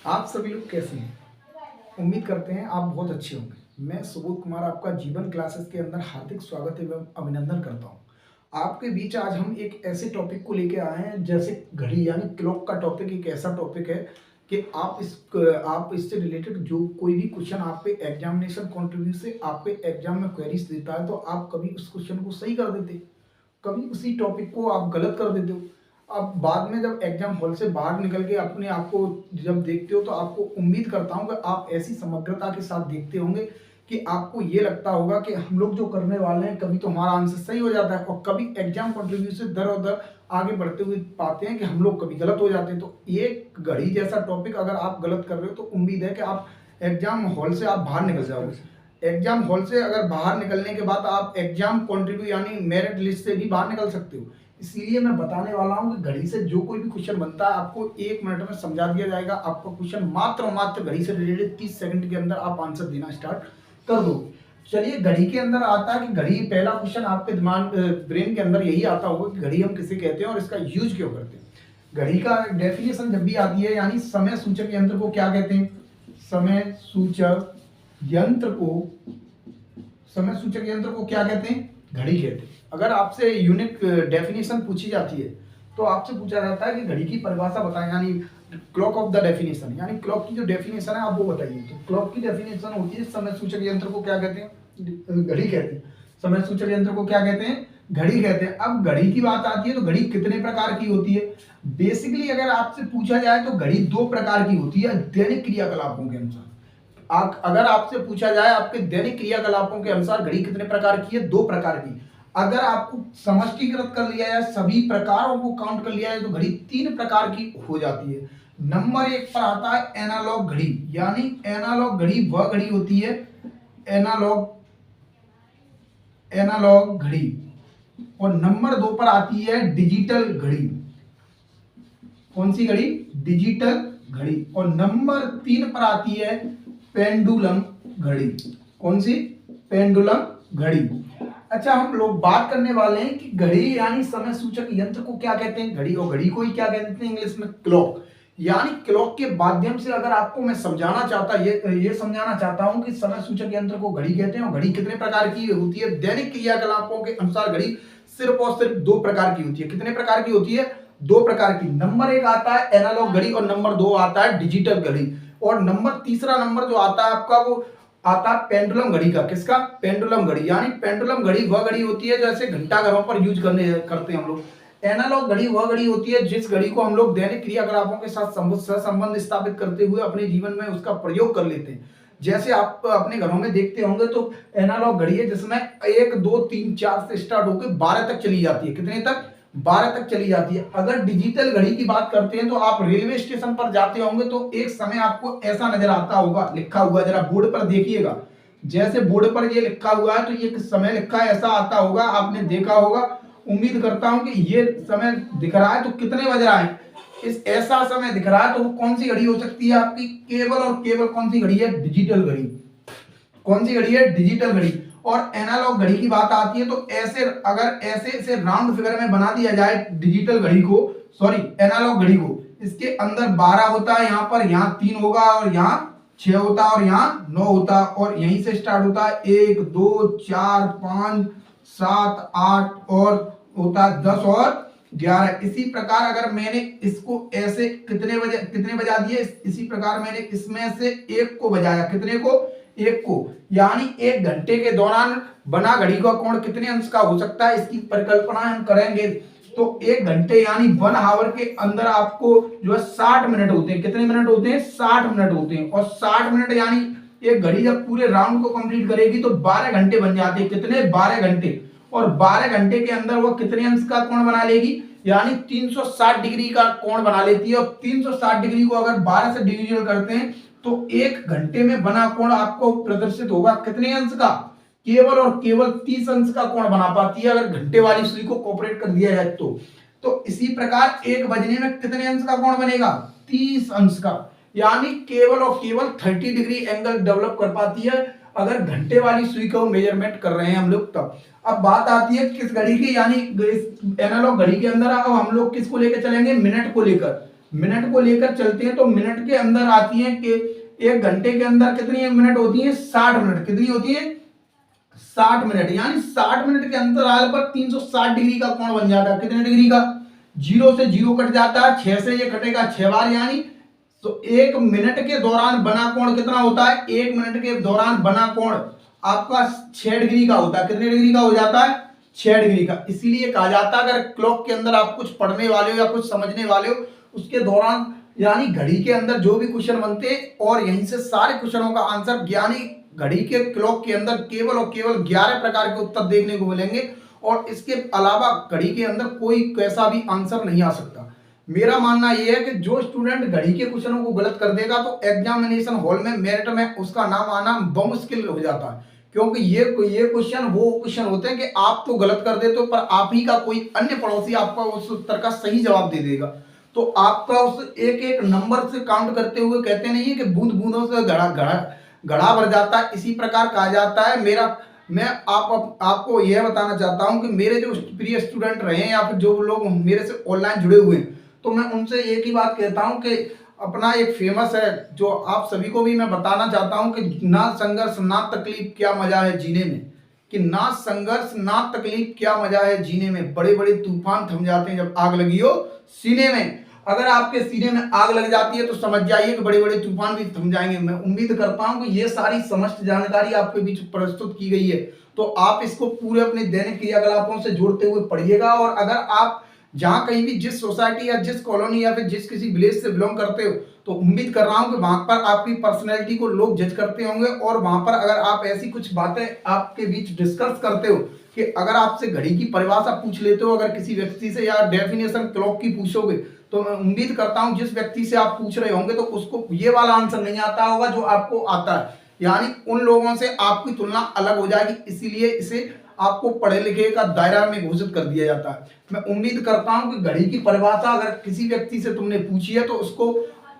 आप सभी लोग कैसे हैं? उम्मीद करते हैं आप बहुत अच्छे होंगे। मैं सुबोध कुमार आपका जीवन क्लासेस के अंदर हार्दिक स्वागत एवं अभिनंदन करता हूँ। आपके बीच आज हम एक ऐसे टॉपिक को लेके आए हैं जैसे घड़ी यानी क्लॉक का टॉपिक एक ऐसा टॉपिक है कि आप इससे रिलेटेड जो कोई भी क्वेश्चन आप पे एग्जामिनेशन पॉइंट से आप पे एग्जाम में क्वेरीज देता है तो आप कभी उस क्वेश्चन को सही कर देते, कभी उसी टॉपिक को आप गलत कर देते हो। अब बाद में जब एग्जाम हॉल से बाहर निकल के अपने आप को जब देखते हो तो आपको उम्मीद करता हूँ कि आप ऐसी समग्रता के साथ देखते होंगे कि आपको ये लगता होगा कि हम लोग जो करने वाले हैं कभी तो हमारा आंसर सही हो जाता है और कभी एग्जाम कंट्रीब्यू से दर और दर आगे बढ़ते हुए पाते हैं कि हम लोग कभी गलत हो जाते हैं। तो ये घड़ी जैसा टॉपिक अगर आप गलत कर रहे हो तो उम्मीद है कि आप एग्जाम हॉल से आप बाहर निकल जाओगे। एग्जाम हॉल से अगर बाहर निकलने के बाद आप एग्जाम कंट्रीब्यू यानी मेरिट लिस्ट से भी बाहर निकल सकते हो। इसलिए मैं बताने वाला हूं कि घड़ी से जो कोई भी क्वेश्चन बनता है आपको 1 मिनट में समझा दिया जाएगा। आपका क्वेश्चन मात्र और मात्र घड़ी से रिलेटेड 30 सेकंड के अंदर आप आंसर देना स्टार्ट कर दो। चलिए, घड़ी के अंदर आता है कि घड़ी, पहला क्वेश्चन आपके दिमाग ब्रेन के अंदर यही आता होगा कि घड़ी हम किसे कहते हैं और इसका यूज क्यों करते हैं। घड़ी का डेफिनेशन जब भी आती है यानी समय सूचक यंत्र को क्या कहते हैं, समय सूचक यंत्र को, समय सूचक यंत्र को क्या कहते हैं, घड़ी कहते हैं। अगर आपसे यूनिक डेफिनेशन पूछी जाती है तो आपसे पूछा जाता है कि घड़ी की परिभाषा बताएं, यानी क्लॉक ऑफ द डेफिनेशन, यानी क्लॉक की जो डेफिनेशन है आप वो बताइए। तो क्लॉक की डेफिनेशन होती है समय सूचक यंत्र को क्या कहते हैं, घड़ी कहते हैं। समय सूचक यंत्र को क्या कहते हैं, घड़ी कहते हैं। अब घड़ी की बात आती है तो घड़ी कितने प्रकार की होती है। बेसिकली अगर आपसे पूछा जाए तो घड़ी 2 प्रकार की होती है दैनिक क्रियाकलापों के अनुसार। अगर आपसे पूछा जाए आपके दैनिक क्रियाकलापों के अनुसार घड़ी कितने प्रकार की है, 2 प्रकार की। अगर आपको समष्टिकृत कर लिया जाए, सभी प्रकारों को काउंट कर लिया जाए तो घड़ी 3 प्रकार की हो जाती है। नंबर 1 पर आता है एनालॉग घड़ी, यानी एनालॉग घड़ी वह घड़ी होती है, एनालॉग घड़ी। और नंबर 2 पर आती है डिजिटल घड़ी। कौन सी घड़ी, डिजिटल घड़ी। और नंबर 3 पर आती है पेंडुलम घड़ी। कौन सी, पेंडुलम घड़ी। अच्छा, हम लोग बात करने वाले हैं कि घड़ी यानी समय सूचक यंत्र को क्या कहते हैं, घड़ी, और घड़ी को ही क्या कहते हैं इंग्लिश में, क्लॉक। यानी क्लॉक के माध्यम से अगर आपको मैं समझाना चाहता ये समझाना चाहता हूं कि समय सूचक यंत्र को घड़ी कहते हैं और घड़ी कितने प्रकार की होती है। दैनिक क्रियाकलापों के अनुसार घड़ी सिर्फ और सिर्फ 2 प्रकार की होती है। कितने प्रकार की होती है, 2 प्रकार की। नंबर 1 आता है एनालॉग घड़ी और नंबर 2 आता है डिजिटल घड़ी। और तीसरा नंबर जो आता है आपका वो आता है पेंडुलम घड़ी का। किसका, पेंडुलम घड़ी। यानी पेंडुलम घड़ी वह घड़ी होती है जैसे घंटा घरों पर यूज करते हैं हम लोग। एनालॉग घड़ी वह घड़ी होती है जिस घड़ी को हम लोग दैनिक क्रियाकलापों के साथ संबंध स्थापित करते हुए अपने जीवन में उसका प्रयोग कर लेते हैं। जैसे आप अपने घरों में देखते होंगे तो एनालॉग घड़ी है जिसमें 1 2 3 4 से स्टार्ट होकर 12 तक चली जाती है। कितने तक, 12 तक चली जाती है। अगर डिजिटल घड़ी की बात करते हैं तो आप रेलवे स्टेशन पर जाते होंगे तो एक समय आपको ऐसा नजर आता होगा, लिखा हुआ, जरा बोर्ड पर देखिएगा। जैसे बोर्ड पर ये लिखा हुआ है तो ये समय लिखा है, ऐसा आता होगा, आपने देखा होगा। उम्मीद करता हूं कि ये समय दिख रहा है तो कितने बज रहा है, इस ऐसा समय दिख रहा है तो वो कौन सी घड़ी हो सकती है आपकी, केवल और केवल कौन सी घड़ी है, डिजिटल घड़ी। कौन सी घड़ी है, डिजिटल घड़ी। और एनालॉग घड़ी की बात आती है तो ऐसे, अगर ऐसे इसे राउंड फिगर में बना दिया जाए डिजिटल घड़ी को, सॉरी एनालॉग घड़ी को, इसके अंदर 12 होता है, यहाँ पर, यहाँ 3 होगा और यहाँ 6 होता है और यहाँ 9 होता है और यहीं से स्टार्ट होता है 1 2 4 5 7 8 और होता है 10 और 11। इसी प्रकार अगर मैंने इसको ऐसे कितने बजा दिए, इसी प्रकार मैंने इसमें से एक को बजाया, कितने को, एक को। यानी 1 घंटे के दौरान बना घड़ी का कोण कितने अंश का हो सकता है, इसकी परिकल्पना हम करेंगे तो 1 घंटे यानी 1 आवर के अंदर आपको जो है 60 मिनट होते हैं। कितने मिनट होते हैं, 60 मिनट होते हैं। और 60 मिनट यानी एक घड़ी जब पूरे राउंड को कंप्लीट करेगी तो 12 घंटे बन जाते हैं। कितने, 12 घंटे। और 12 घंटे के अंदर वो कितने अंश का कोण बना लेगी, यानी 360 डिग्री का कोण बना लेती है। और 360 डिग्री को अगर 12 से डिविजन करते हैं तो 1 घंटे में बना कोण आपको प्रदर्शित होगा कितने अंश का, केवल और केवल 30 अंश का कोण बना पाती है अगर घंटे वाली सुई को कॉपरेट कर दिया जाए तो इसी प्रकार 1 बजने में कितने अंश का कोण बनेगा, 30 अंश का। यानी केवल और केवल 30 डिग्री एंगल डेवलप कर पाती है अगर घंटे वाली सुई का मेजरमेंट कर रहे हैं हम लोग तब। अब बात आती है किस घड़ी की, यानी एनालॉग घड़ी के अंदर अब हम लोग किसको लेकर चलेंगे, मिनट को लेकर। मिनट को लेकर चलते हैं तो मिनट के अंदर आती है कि 1 घंटे के अंदर कितनी मिनट होती है, 60 मिनट। कितनी होती है, 60 मिनट। यानी 60 मिनट के अंतराल पर 360 डिग्री का कोण बन जाता है। कितने डिग्री का, 0 से 0 कट जाता है, 6 से ये कटेगा 6 बार, यानी तो 1 मिनट के दौरान बना कोण कितना होता है, 1 मिनट के दौरान बना कोण आपका 6 डिग्री का होता है। कितने डिग्री का हो जाता है, 6 डिग्री का। इसीलिए कहा जाता है अगर क्लॉक के अंदर आप कुछ पढ़ने वाले हो या कुछ समझने वाले हो, उसके दौरान यानी घड़ी के अंदर जो भी क्वेश्चन बनते हैं और यहीं से सारे क्वेश्चनों का आंसर, यानी घड़ी के क्लॉक के अंदर केवल और केवल 11 प्रकार के उत्तर देखने को मिलेंगे और इसके अलावा घड़ी के अंदर कोई कैसा भी आंसर नहीं आ सकता। मेरा मानना यह है कि जो स्टूडेंट घड़ी के क्वेश्चनों को गलत कर देगा तो एग्जामिनेशन हॉल में मेरिट में उसका नाम आना बहुमुश्किल हो जाता है, क्योंकि ये क्वेश्चन वो क्वेश्चन होते हैं कि आप तो गलत कर देते हो पर आप ही का कोई अन्य पड़ोसी आपका उस उत्तर का सही जवाब दे देगा, तो आपका उस एक एक नंबर से काउंट करते हुए कहते नहीं है कि बूंद बूंदों से घड़ा घड़ा घड़ा भर जाता है, इसी प्रकार कहा जाता है। मैं आपको यह बताना चाहता हूं कि मेरे जो प्रिय स्टूडेंट रहे हैं या फिर जो लोग मेरे से ऑनलाइन जुड़े हुए हैं, तो मैं उनसे एक ही बात कहता हूं कि अपना एक फेमस है जो आप सभी को भी मैं बताना चाहता हूं कि ना संघर्ष ना तकलीफ क्या मजा है जीने में, कि ना संघर्ष ना तकलीफ क्या मजा है जीने में, बड़े बड़े तूफान थम जाते हैं जब आग लगी हो सीने में। अगर आपके सीने में आग लग जाती है तो समझ जाइए कि बड़े बड़े तूफान भी थम जाएंगे। मैं उम्मीद करता हूं कि ये सारी समस्त जानकारी आपके बीच प्रस्तुत की गई है, तो आप इसको पूरे अपने दैनिक क्रियाकलापों से जोड़ते हुए पढ़िएगा। और अगर आप जहां कहीं भी जिस सोसाइटी या जिस कॉलोनी या फिर जिस किसी विलेज से बिलोंग करते हो, तो उम्मीद कर रहा हूं कि वहां पर आपकी पर्सनैलिटी को लोग जज करते होंगे और वहां पर अगर आप ऐसी कुछ बातें आपके बीच डिस्कस करते हो कि अगर आपसे घड़ी की परिभाषा पूछ लेते हो अगर किसी व्यक्ति से या डेफिनेशन क्लॉक की पूछोगे, तो मैं उम्मीद करता हूं जिस व्यक्ति से आप पूछ रहे होंगे तो उसको ये वाला आंसर नहीं आता होगा जो आपको आता है, यानी उन लोगों से आपकी तुलना अलग हो जाएगी। इसीलिए इसे आपको पढ़े लिखे का दायरा में घोषित कर दिया जाता है। मैं उम्मीद करता हूं कि घड़ी की परिभाषा अगर किसी व्यक्ति से तुमने पूछी है तो उसको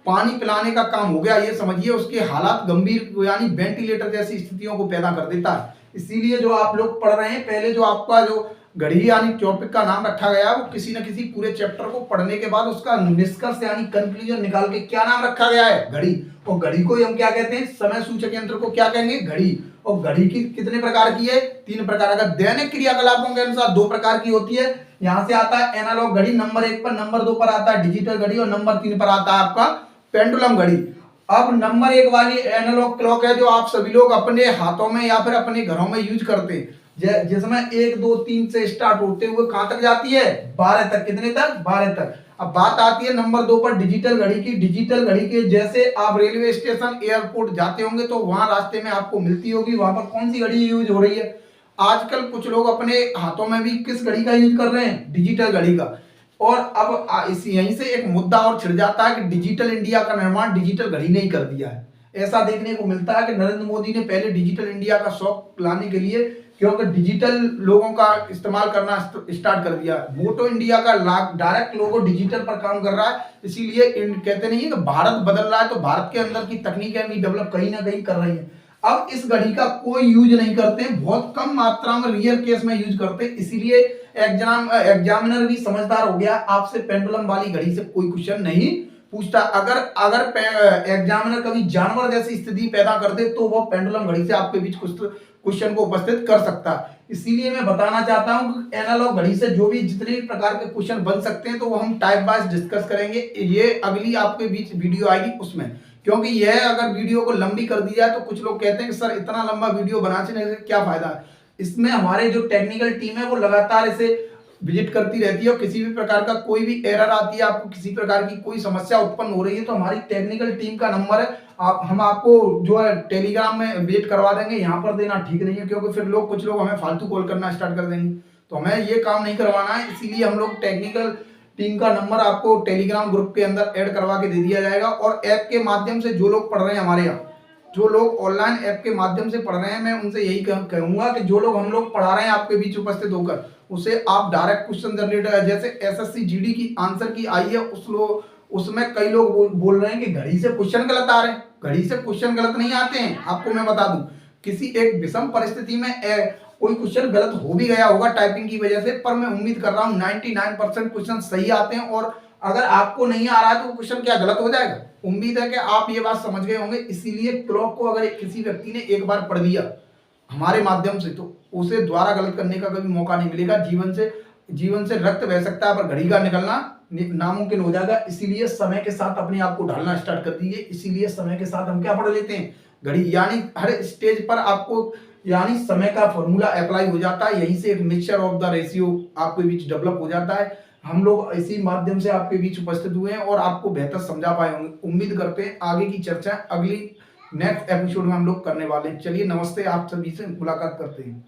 पानी पिलाने का काम हो गया, ये समझिए उसके हालात गंभीर यानी वेंटिलेटर जैसी स्थितियों को पैदा कर देता है। इसीलिए जो आप लोग पढ़ रहे हैं, पहले जो आपका जो घड़ी यानी टॉपिक का नाम रखा गया वो किसी न किसी पूरे चैप्टर को पढ़ने के बाद उसका निष्कर्ष यानी कंक्लूजन निकाल के क्या नाम रखा गया है, घड़ी। और घड़ी को हम क्या कहते हैं, समय सूचक यंत्र को क्या कहेंगे, घड़ी। और घड़ी की कितने प्रकार की है, 3 प्रकार। अगर दैनिक क्रियाकलापों के अनुसार 2 प्रकार की होती है। यहां से आता है एनालॉग घड़ी नंबर 1 पर, नंबर 2 पर आता है डिजिटल घड़ी और नंबर 3 पर आता है आपका पेंडुलम घड़ी। अब नंबर 1 वाली एनालॉग क्लॉक है जो आप सभी लोग अपने हाथों में या फिर अपने घरों में यूज करते हैं, जिसमें 1 2 3 से स्टार्ट होते हुए कहां तक जाती है, 12 तक। कितने तक, 12 तक। अब बात आती है नंबर 2 पर डिजिटल घड़ी की। डिजिटल घड़ी के जैसे आप रेलवे स्टेशन एयरपोर्ट जाते होंगे तो वहां रास्ते में आपको मिलती होगी, वहां पर कौन सी घड़ी यूज हो रही है आजकल, कुछ लोग अपने हाथों में भी किस घड़ी का यूज कर रहे हैं, डिजिटल घड़ी का। और अब इस यहीं से एक मुद्दा और छिड़ जाता है कि डिजिटल इंडिया का निर्माण डिजिटल घड़ी ने ही कर दिया है। ऐसा देखने को मिलता है कि नरेंद्र मोदी ने पहले डिजिटल इंडिया का शौक लाने के लिए, क्योंकि डिजिटल लोगों का इस्तेमाल करना स्टार्ट कर दिया, मोटो इंडिया का डायरेक्ट लोगो डिजिटल पर काम कर रहा है। इसीलिए कहते नहीं है कि भारत बदल रहा है, तो भारत के अंदर की तकनीकें भी डेवलप कहीं ना कहीं कर रही हैं। अब इस घड़ी का कोई यूज नहीं करते हैं, बहुत कम मात्रा में रेयर केस में यूज करते हैं। इसीलिए एग्जामिनर भी समझदार हो गया, आपसे पेंडुलम वाली घड़ी से कोई क्वेश्चन नहीं पूछता। अगर एग्जामिनर कभी जानवर जैसी स्थिति पैदा कर दे तो वो पेंडुलम घड़ी से आपके बीच कुछ क्वेश्चन को उपस्थित कर सकता है। इसीलिए मैं बताना चाहता हूं कि एनालॉग घड़ी से जो भी जितने प्रकार के क्वेश्चन बन सकते हैं तो वो हम टाइप वाइज डिस्कस करेंगे। ये अगली आपके बीच वीडियो आएगी उसमें, क्योंकि यह अगर वीडियो को लंबी कर दी जाए तो कुछ लोग कहते हैं कि सर इतना लंबा वीडियो बनाने से क्या फायदा है। इसमें हमारे जो टेक्निकल टीम है वो लगातार इसे विजिट करती रहती है और किसी भी प्रकार का कोई भी एरर आती है, आपको किसी प्रकार की कोई समस्या उत्पन्न हो रही है तो हमारी टेक्निकल टीम का नंबर है, हम आपको जो है टेलीग्राम में विजिट करवा देंगे। यहाँ पर देना ठीक नहीं है क्योंकि फिर कुछ लोग हमें फालतू कॉल करना स्टार्ट कर देंगे, तो हमें ये काम नहीं करवाना है। इसीलिए हम लोग टेक्निकल टीम का नंबर आपको टेलीग्राम ग्रुप के अंदर ऐड करवा के दे दिया जाएगा। और ऐप के माध्यम से जो लोग पढ़ रहे हैं, हमारे यहाँ जो लोग ऑनलाइन ऐप के माध्यम से पढ़ रहे हैं, मैं उनसे यही कहूंगा कि जो लोग हम लोग पढ़ा रहे हैं आपके बीच उपस्थित होकर, उसे आप डायरेक्ट क्वेश्चन जनरेटर जैसे एसएससी जीडी की आंसर की आई है उसमें कई लोग बोल रहे हैं कि घड़ी से क्वेश्चन गलत आ रहे हैं। घड़ी से क्वेश्चन गलत नहीं आते हैं, आपको मैं बता दूं। किसी एक विषम परिस्थिति में कोई क्वेश्चन गलत हो भी गया होगा टाइपिंग की वजह से, पर मैं उम्मीद कर रहा हूं 99% क्वेश्चन सही आते हैं और अगर आपको नहीं आ रहा है तो क्वेश्चन क्या गलत हो जाएगा? उम्मीद है कि आप ये बात समझ गए होंगे। इसीलिए क्लॉक को अगर किसी व्यक्ति ने एक बार पढ़ लिया हमारे माध्यम से, तो उसे दोबारा गलत करने का कभी मौका नहीं मिलेगा। जीवन से रक्त बह सकता है पर घड़ी का निकलना नामुमकिन हो जाएगा। इसीलिए समय के साथ अपने आप को ढालना स्टार्ट कर दीजिए। इसीलिए समय के साथ हम क्या पढ़ लेते हैं? घड़ी। यानी हर स्टेज पर आपको यानी समय का फॉर्मूला अप्लाई हो जाता है। यहीं से एक मिक्सचर ऑफ द रेशियो आपके बीच डेवलप हो जाता है। हम लोग इसी माध्यम से आपके बीच उपस्थित हुए हैं और आपको बेहतर समझा पाए होंगे। उम्मीद करते हैं आगे की चर्चा अगली नेक्स्ट एपिसोड में हम लोग करने वाले हैं। चलिए नमस्ते, आप सभी से मुलाकात करते हैं।